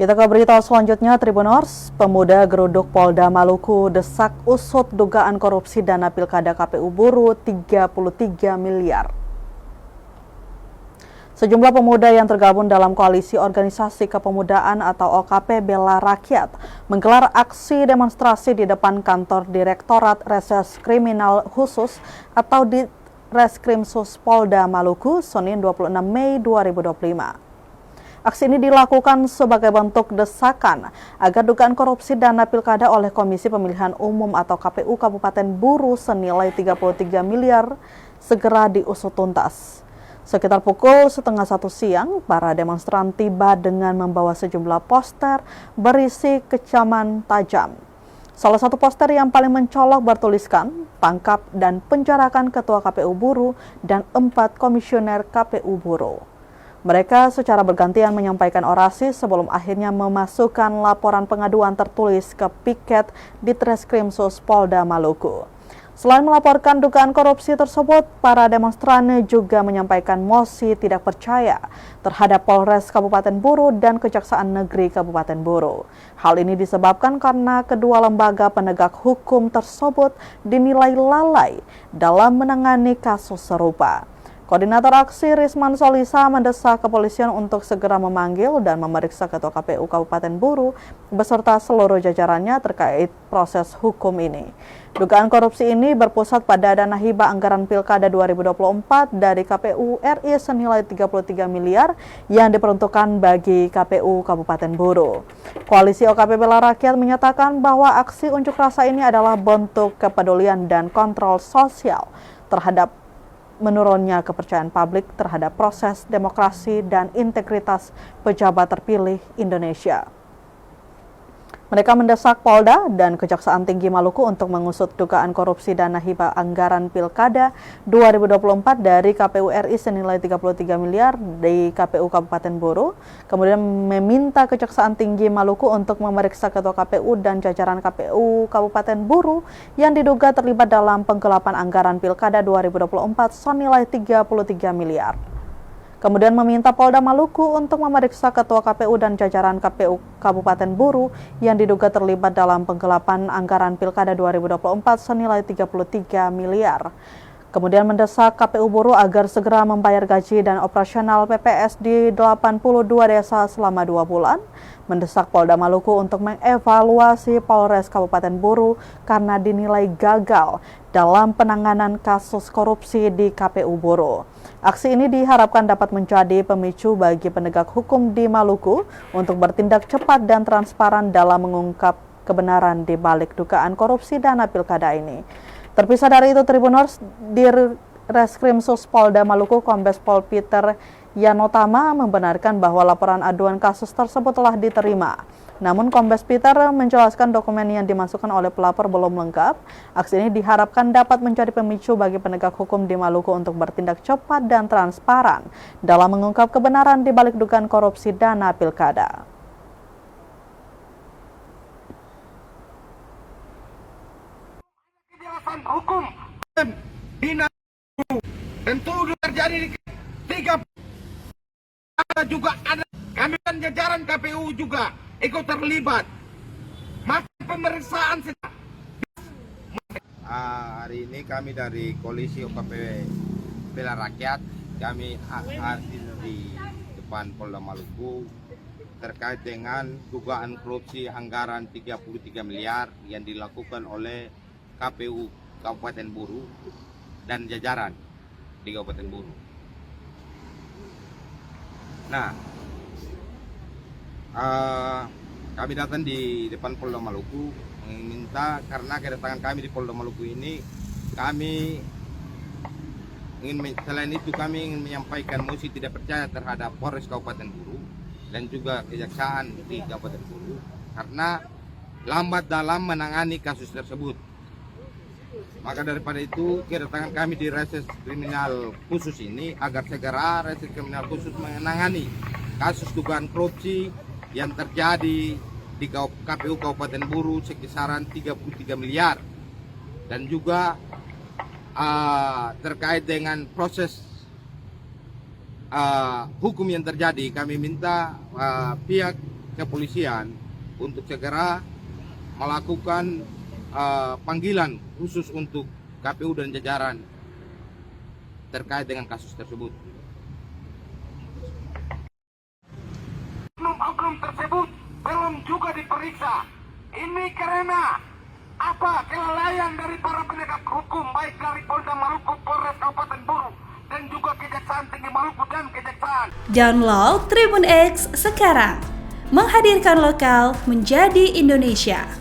Kita ke berita selanjutnya, Tribuners, pemuda geruduk Polda Maluku desak usut dugaan korupsi dana pilkada KPU Buru 33 miliar. Sejumlah pemuda yang tergabung dalam Koalisi Organisasi Kepemudaan atau OKP Bela Rakyat menggelar aksi demonstrasi di depan kantor Direktorat Reses Kriminal Khusus atau di Reskrimsus Polda Maluku, Senin 26 Mei 2025. Aksi ini dilakukan sebagai bentuk desakan agar dugaan korupsi dana pilkada oleh Komisi Pemilihan Umum atau KPU Kabupaten Buru senilai 33 miliar segera diusut tuntas. Sekitar pukul 12:30 siang, para demonstran tiba dengan membawa sejumlah poster berisi kecaman tajam. Salah satu poster yang paling mencolok bertuliskan, "Tangkap dan penjarakan Ketua KPU Buru dan 4 komisioner KPU Buru." Mereka secara bergantian menyampaikan orasi sebelum akhirnya memasukkan laporan pengaduan tertulis ke piket di Treskrimsus Polda Maluku. Selain melaporkan dugaan korupsi tersebut, para demonstran juga menyampaikan mosi tidak percaya terhadap Polres Kabupaten Buru dan Kejaksaan Negeri Kabupaten Buru. Hal ini disebabkan karena kedua lembaga penegak hukum tersebut dinilai lalai dalam menangani kasus serupa. Koordinator aksi Risman Solisa mendesak kepolisian untuk segera memanggil dan memeriksa Ketua KPU Kabupaten Buru beserta seluruh jajarannya terkait proses hukum ini. Dugaan korupsi ini berpusat pada dana hibah anggaran Pilkada 2024 dari KPU RI senilai 33 miliar yang diperuntukkan bagi KPU Kabupaten Buru. Koalisi OKP Bela Rakyat menyatakan bahwa aksi unjuk rasa ini adalah bentuk kepedulian dan kontrol sosial terhadap menurunnya kepercayaan publik terhadap proses demokrasi dan integritas pejabat terpilih Indonesia. Mereka mendesak Polda dan Kejaksaan Tinggi Maluku untuk mengusut dugaan korupsi dana hibah anggaran Pilkada 2024 dari KPU RI senilai 33 miliar di KPU Kabupaten Buru, kemudian meminta Kejaksaan Tinggi Maluku untuk memeriksa Ketua KPU dan jajaran KPU Kabupaten Buru yang diduga terlibat dalam penggelapan anggaran Pilkada 2024 senilai 33 miliar. Kemudian meminta Polda Maluku untuk memeriksa Ketua KPU dan jajaran KPU Kabupaten Buru yang diduga terlibat dalam penggelapan anggaran Pilkada 2024 senilai 33 miliar. Kemudian mendesak KPU Buru agar segera membayar gaji dan operasional PPS di 82 desa selama 2 bulan. Mendesak Polda Maluku untuk mengevaluasi Polres Kabupaten Buru karena dinilai gagal dalam penanganan kasus korupsi di KPU Buru. Aksi ini diharapkan dapat menjadi pemicu bagi penegak hukum di Maluku untuk bertindak cepat dan transparan dalam mengungkap kebenaran di balik dugaan korupsi dana pilkada ini. Terpisah dari itu, Tribuners, di Reskrimsus Polda Maluku, Kombes Pol Peter Yanotama membenarkan bahwa laporan aduan kasus tersebut telah diterima. Namun Kombes Peter menjelaskan dokumen yang dimasukkan oleh pelapor belum lengkap. Aksi ini diharapkan dapat menjadi pemicu bagi penegak hukum di Maluku untuk bertindak cepat dan transparan dalam mengungkap kebenaran di balik dugaan korupsi dana pilkada. Kejelasan hukum tentu terjadi di tiga juga ada kami dan jajaran KPU juga ikut terlibat. Maka pemeriksaan hari ini kami dari Koalisi OKP Bela Rakyat, kami hadir di depan Polda Maluku terkait dengan dugaan korupsi anggaran 33 miliar yang dilakukan oleh KPU Kabupaten Buru dan jajaran di Kabupaten Buru. Nah, kami datang di depan Polda Maluku meminta, karena kedatangan kami di Polda Maluku ini, kami selain itu kami ingin menyampaikan mosi tidak percaya terhadap Polres Kabupaten Buru dan juga Kejaksaan di Kabupaten Buru karena lambat dalam menangani kasus tersebut. Maka daripada itu, kedatangan kami di Reses Kriminal Khusus ini agar segera Reses Kriminal Khusus menangani kasus dugaan korupsi yang terjadi di KPU Kabupaten Buru sekisaran 33 miliar dan juga terkait dengan proses hukum yang terjadi. Kami minta pihak kepolisian untuk segera melakukan panggilan khusus untuk KPU dan jajaran terkait dengan kasus tersebut. Oknum tersebut belum juga diperiksa. Ini karena apa? Kelalaian dari para penegak hukum, baik dari Polda Maluku, Polres Kabupaten Buru, dan juga Kejaksaan Tinggi Maluku dan Kejaksaan. Download Tribun X sekarang, menghadirkan lokal menjadi Indonesia.